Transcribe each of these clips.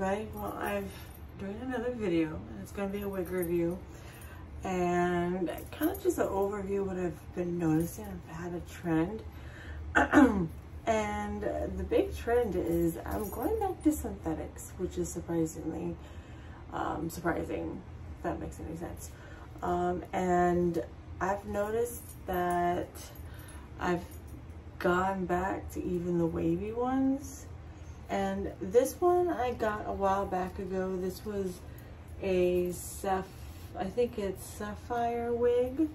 everybody. Well, I'm doing another video, and it's going to be a wig review, and kind of just an overview of what I've been noticing. I've had a trend, and the big trend is I'm going back to synthetics, which is surprisingly surprising, if that makes any sense. And I've noticed that I've gone back to even the wavy ones. And this one I got a while back ago. This was a I think it's Sapphire wig,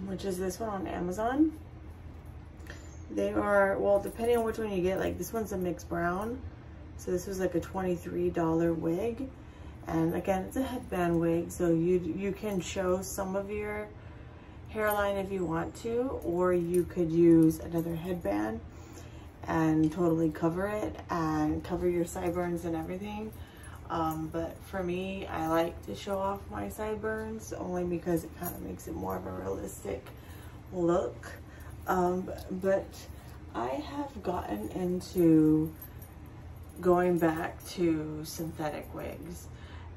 which is this one on Amazon. They are, well, depending on which one you get, like this one's a mixed brown. So this was like a $23 wig. And again, it's a headband wig, so you can show some of your hairline if you want to, or you could use another headband and totally cover it and cover your sideburns and everything. But for me, I like to show off my sideburns only because it kind of makes it more of a realistic look. But I have gotten into going back to synthetic wigs.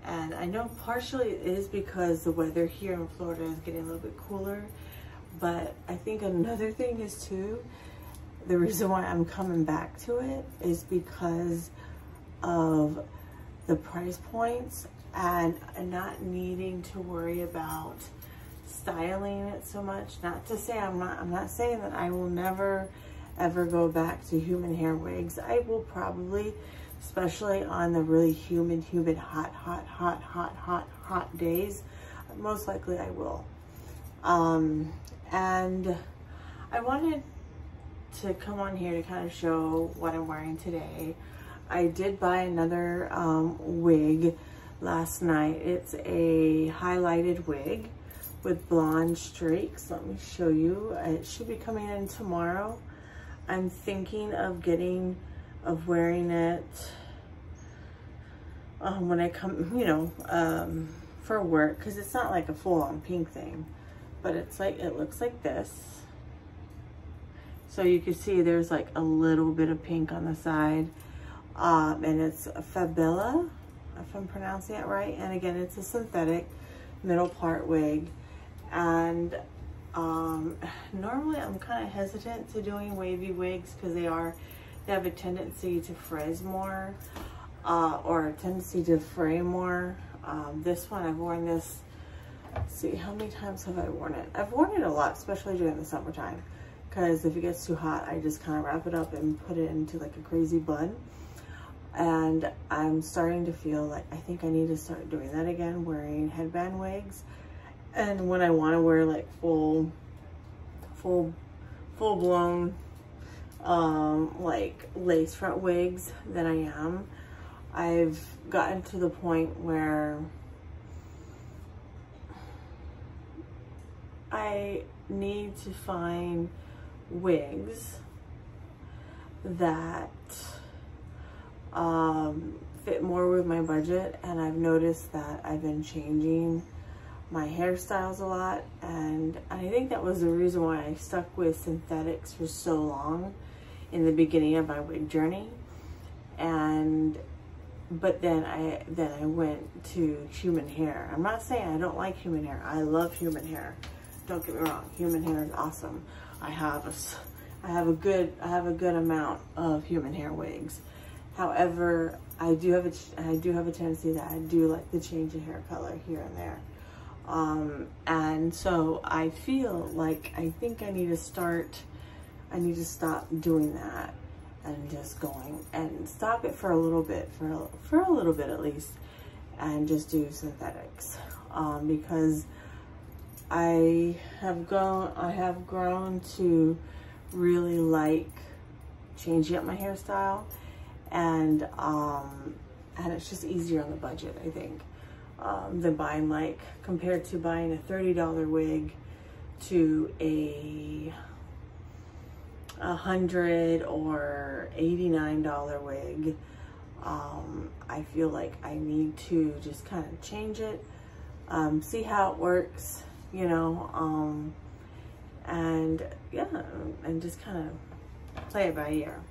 And I know partially it is because the weather here in Florida is getting a little bit cooler, but I think another thing is too, the reason why I'm coming back to it is because of the price points and not needing to worry about styling it so much. Not to say I'm not saying that I will never ever go back to human hair wigs. I will probably, especially on the really humid, hot days, most likely I will. And I wanted to come on here to kind of show what I'm wearing today. I did buy another wig last night. It's a highlighted wig with blonde streaks. Let me show you. It should be coming in tomorrow. I'm thinking of wearing it when I come, you know, for work, because it's not like a full-on pink thing, but it's like, it looks like this. So you can see there's like a little bit of pink on the side, and it's a Fabella, if I'm pronouncing it right. And again, it's a synthetic middle part wig. And normally I'm kind of hesitant to doing wavy wigs because they have a tendency to frizz more, or a tendency to fray more. This one, I've worn this, let's see, how many times have I worn it? I've worn it a lot, especially during the summertime, because if it gets too hot, I just kind of wrap it up and put it into like a crazy bun. And I'm starting to feel like I think I need to start doing that again, wearing headband wigs. And when I want to wear like full blown like lace front wigs, then I am. I've gotten to the point where I need to find wigs that fit more with my budget. And I've noticed that I've been changing my hairstyles a lot, and I think that was the reason why I stuck with synthetics for so long in the beginning of my wig journey. But then I went to human hair. I'm not saying I don't like human hair. I love human hair. Don't get me wrong. Human hair is awesome. I have a good amount of human hair wigs. However, I do have a tendency that I do like to change the hair color here and there. And so I feel like I think I need to stop doing that and just going and stop it for a little bit, for a little bit at least, and just do synthetics. Because I have grown to really like changing up my hairstyle, and it's just easier on the budget, I think. Than buying, like, compared to buying a $30 wig to a $100 or $89 wig. I feel like I need to just kind of change it, see how it works, you know, and yeah, and just kind of play it by ear.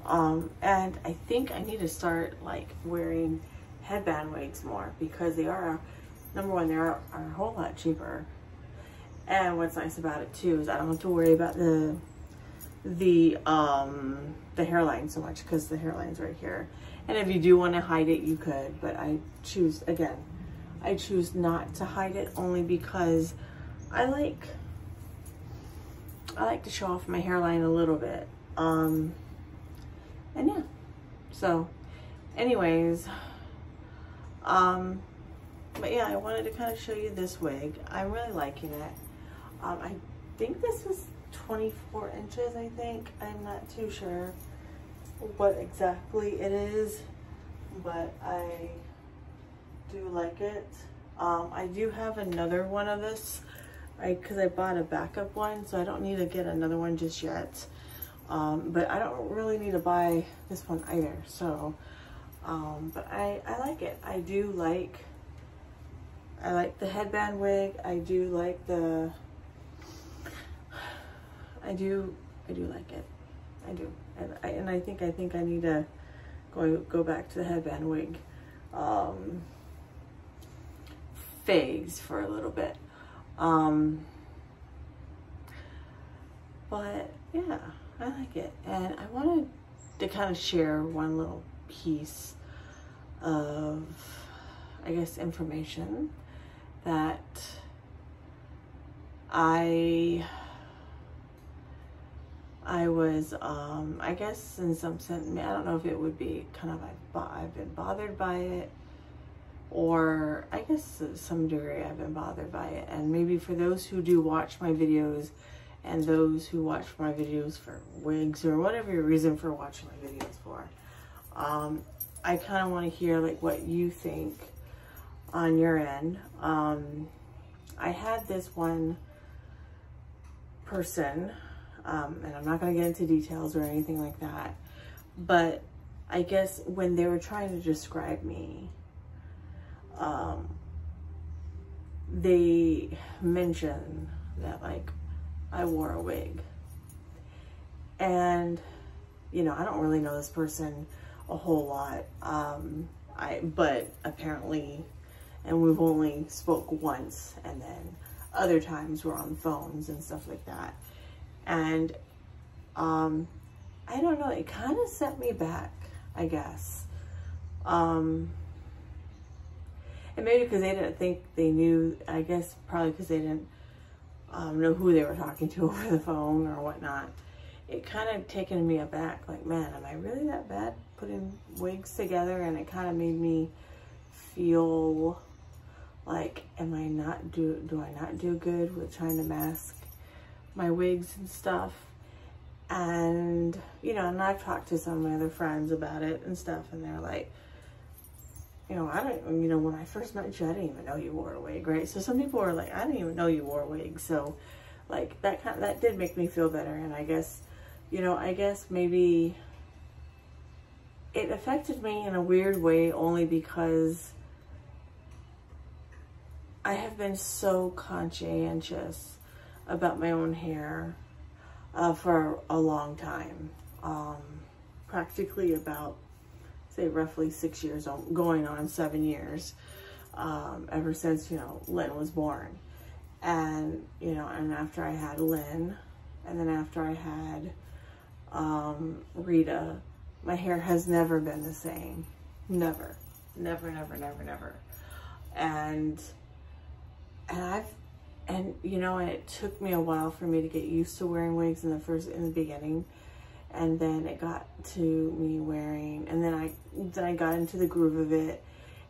And I think I need to start like wearing headband wigs more, because they are, number one, they are a whole lot cheaper. And what's nice about it too is I don't have to worry about the hairline so much, because the hairline's right here. And if you do want to hide it, you could, but I choose not to hide it, only because I like to show off my hairline a little bit. And yeah, so anyways, but yeah, I wanted to kind of show you this wig. I'm really liking it. I think this was 24 inches, I think. I'm not too sure what exactly it is, but I do like it. I do have another one of this, because I bought a backup one, so I don't need to get another one just yet. But I don't really need to buy this one either, so but I like it. I like the headband wig. I do like the I do like it. I do. And I think I need to go back to the headband wig phase for a little bit. But yeah, I like it. And I wanted to kind of share one little piece of, I guess, information that I was, I guess in some sense, I don't know if it would be kind of, I've been bothered by it, or I guess to some degree I've been bothered by it. And maybe for those who do watch my videos, and those who watch my videos for wigs, or whatever your reason for watching my videos for, I kind of want to hear like what you think on your end. I had this one person, and I'm not going to get into details or anything like that, but I guess when they were trying to describe me, they mentioned that like I wore a wig. And you know, I don't really know this person a whole lot, but apparently, and we've only spoke once, and then other times we're on phones and stuff like that. And I don't know, it kind of set me back, I guess. And maybe because they didn't think they knew, I guess probably because they didn't know who they were talking to over the phone or whatnot. It kind of taken me aback, like, man, am I really that bad putting wigs together? And it kind of made me feel like, am I not do I not do good with trying to mask my wigs and stuff? And you know, and I've talked to some of my other friends about it and stuff, and they're like, you know, when I first met you, I didn't even know you wore a wig, right? So some people are like, I didn't even know you wore a wig. So like that did make me feel better. And I guess, you know, I guess maybe it affected me in a weird way, only because I have been so conscientious about my own hair for a long time, practically about, say, roughly 6 years, going on 7 years, ever since, you know, Lynn was born. And, you know, and after I had Lynn, and then after I had Rita, my hair has never been the same. Never. Never, never, never, never. And you know, and it took me a while for me to get used to wearing wigs in the beginning. And then it got to me wearing, and then I got into the groove of it,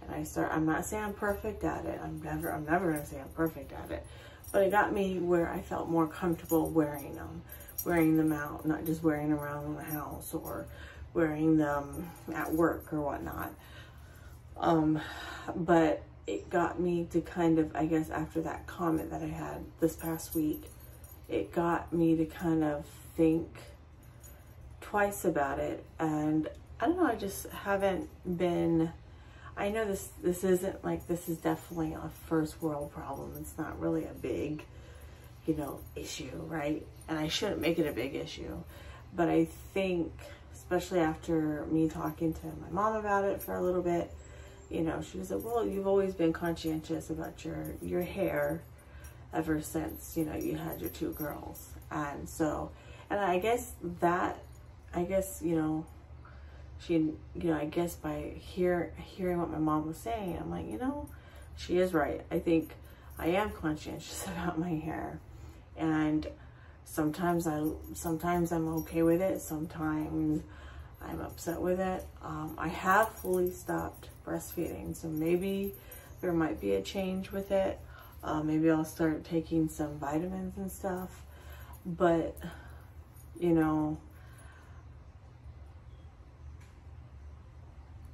and I'm not saying I'm perfect at it. I'm never gonna say I'm perfect at it, but it got me where I felt more comfortable wearing them out, not just wearing them around the house or wearing them at work or whatnot. But it got me to kind of, I guess, after that comment that I had this past week, it got me to kind of think twice about it. And I don't know, I just haven't been, I know this isn't like, this is definitely a first world problem. It's not really a big, you know, issue, right? And I shouldn't make it a big issue, but I think especially after me talking to my mom about it for a little bit, you know, she was like, well, you've always been conscientious about your hair ever since, you know, you had your 2 girls. And so, and I guess, you know, she, you know, I guess by hearing what my mom was saying, I'm like, you know, she is right. I think I am conscientious about my hair, and sometimes I'm okay with it. Sometimes I'm upset with it. I have fully stopped breastfeeding, so maybe there might be a change with it. Maybe I'll start taking some vitamins and stuff, but you know,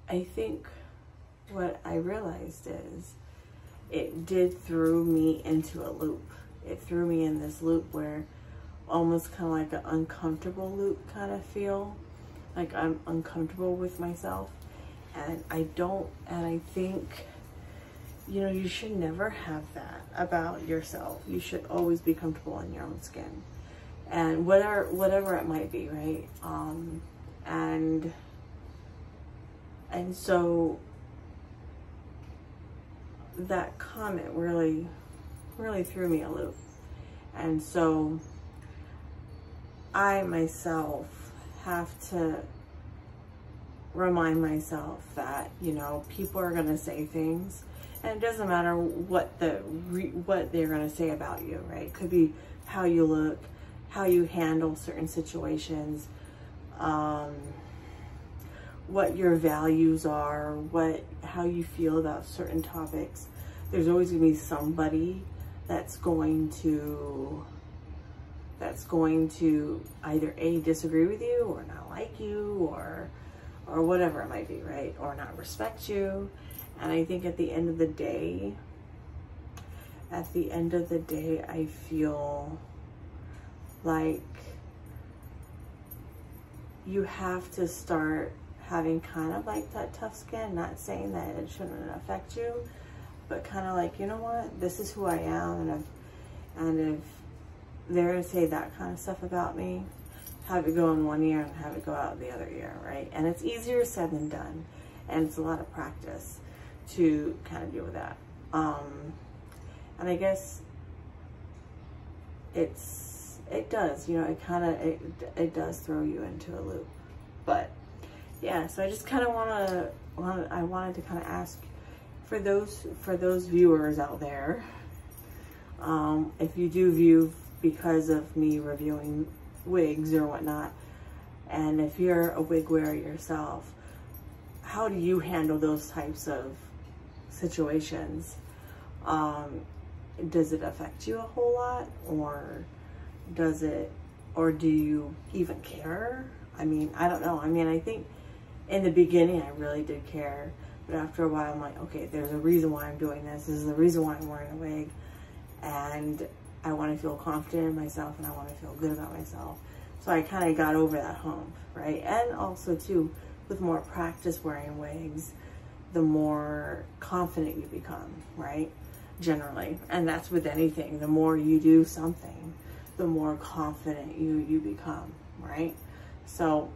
I think what I realized is it did throw me into a loop. It threw me in this loop where almost kind of like an uncomfortable loop kind of feel. Like I'm uncomfortable with myself, and I think, you know, you should never have that about yourself. You should always be comfortable in your own skin, and whatever it might be, right? And so that comment really threw me a loop. And so I myself have to remind myself that, you know, people are going to say things, and it doesn't matter what they're going to say about you, right? It could be how you look, how you handle certain situations, what your values are, how you feel about certain topics. There's always going to be somebody that's going to either A, disagree with you, or not like you, or whatever it might be, right? Or not respect you. And I think at the end of the day, I feel like you have to start having kind of like that tough skin. Not saying that it shouldn't affect you, but kind of like, you know what, this is who I am, and if they're gonna say that kind of stuff about me, have it go in one ear and have it go out the other ear, right? And it's easier said than done, and it's a lot of practice to kind of deal with that. And I guess it does, you know, it does throw you into a loop. But yeah, so I just kind of wanted to kind of ask for those viewers out there, if you do view because of me reviewing wigs or whatnot, and if you're a wig wearer yourself, how do you handle those types of situations? Does it affect you a whole lot, or do you even care? I mean, I don't know. I mean, I think in the beginning I really did care, but after a while I'm like, okay, there's a reason why I'm doing this. This is the reason why I'm wearing a wig, and I want to feel confident in myself, and I want to feel good about myself. So I kind of got over that hump, right? And also too, with more practice wearing wigs, the more confident you become, right? Generally. And that's with anything. The more you do something, the more confident you become, right? So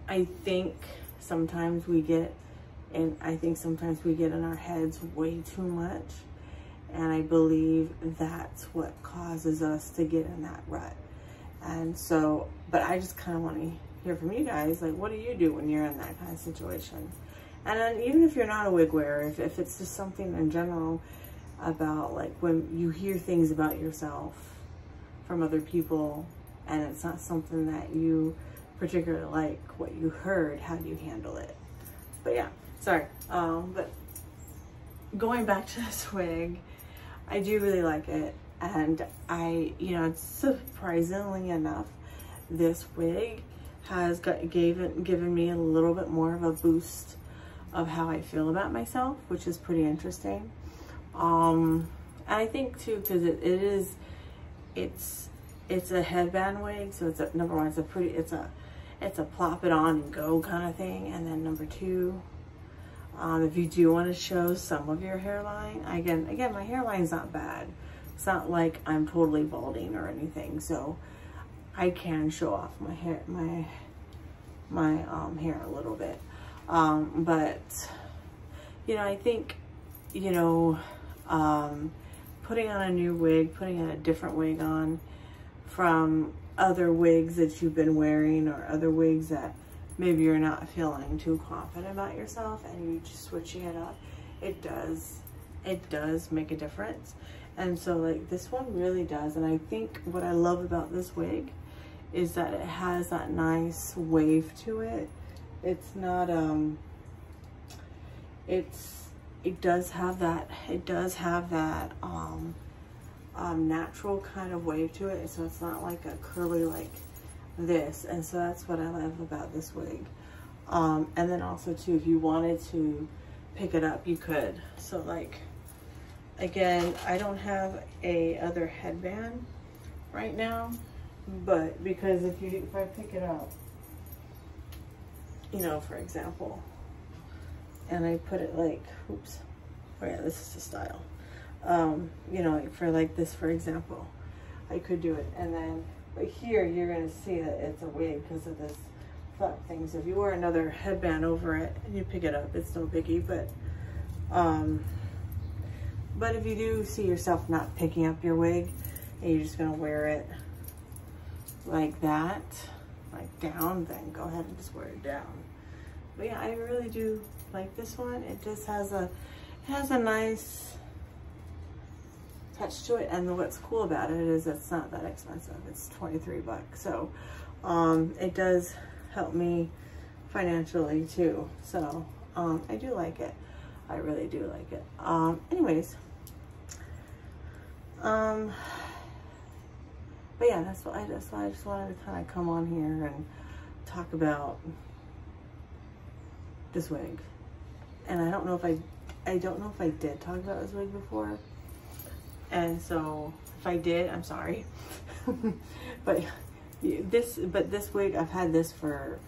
I think sometimes we get in our heads way too much. And I believe that's what causes us to get in that rut. And so, but I just kind of want to hear from you guys, like, what do you do when you're in that kind of situation? And then even if you're not a wig wearer, if it's just something in general about, like, when you hear things about yourself from other people and it's not something that you particularly like what you heard, how do you handle it? But yeah, sorry. But going back to this wig, I do really like it. And you know, surprisingly enough, this wig has given me a little bit more of a boost of how I feel about myself, which is pretty interesting. And I think too, because it's a headband wig, so it's number one, it's a plop it on and go kind of thing. And then number two, if you do want to show some of your hairline, again, my hairline's not bad. It's not like I'm totally balding or anything, so I can show off my my hair a little bit. But, you know, I think, you know, putting on a new wig, putting a different wig on from other wigs that you've been wearing, or other wigs that maybe you're not feeling too confident about yourself, and you just switching it up, it does make a difference. And so like this one really does. And I think what I love about this wig is that it has that nice wave to it. It's not it does have that natural kind of wave to it, so it's not like a curly like this. And so that's what I love about this wig. And then also too, if you wanted to pick it up, you could. So like, again, I don't have a other headband right now, but because if I pick it up, you know, for example, and I put it like, oops, oh yeah, this is the style. You know, like for like this, for example, I could do it. And then, but here you're gonna see that it's a wig because of this flap thing. So if you wear another headband over it and you pick it up, it's no biggie. But if you do see yourself not picking up your wig and you're just gonna wear it like that, like down, then go ahead and just wear it down. But yeah, I really do like this one. It just has a nice touch to it. And what's cool about it is it's not that expensive. It's 23 bucks. So it does help me financially too. So I do like it. I really do like it. Anyways, but yeah, that's why I just wanted to kind of come on here and talk about this wig. And I don't know if I did talk about this wig before. And so if I did, I'm sorry. but this wig, I've had this for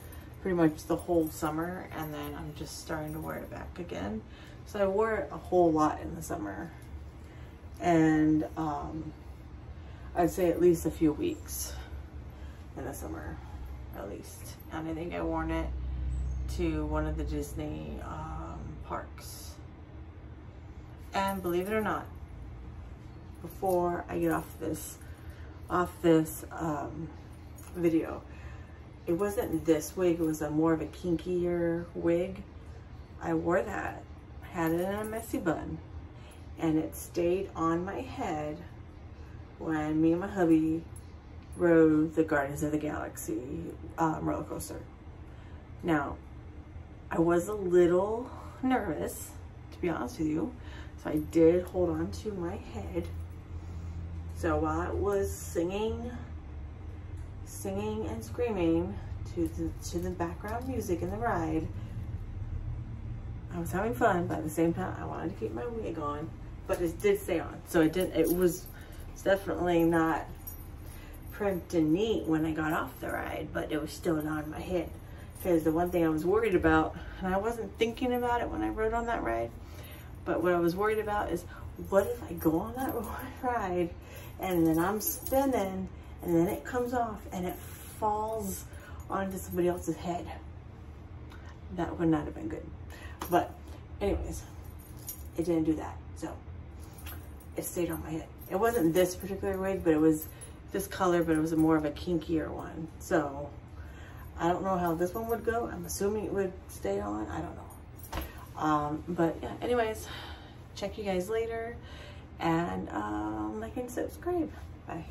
pretty much the whole summer, and then I'm just starting to wear it back again. So I wore it a whole lot in the summer, and I'd say at least a few weeks in the summer, at least. And I think I worn it to one of the Disney parks. And believe it or not, before I get off this video, it wasn't this wig, it was more of a kinkier wig. I wore that, had it in a messy bun, and it stayed on my head when me and my hubby rode the Guardians of the Galaxy roller coaster. Now, I was a little nervous, to be honest with you, so I did hold on to my head. So while I was singing and screaming to the background music in the ride, I was having fun, but at the same time, I wanted to keep my wig on, but it did stay on. So it's definitely not primped and neat when I got off the ride, but it was still on my head. Because the one thing I was worried about, and I wasn't thinking about it when I rode on that ride, but what I was worried about is, what if I go on that ride and then I'm spinning and then it comes off and it falls onto somebody else's head? That would not have been good. But anyways, it didn't do that. So it stayed on my head. It wasn't this particular wig, but it was this color, but it was more of a kinkier one. So I don't know how this one would go. I'm assuming it would stay on. I don't know. But yeah, anyways, check you guys later, and like and subscribe. Bye.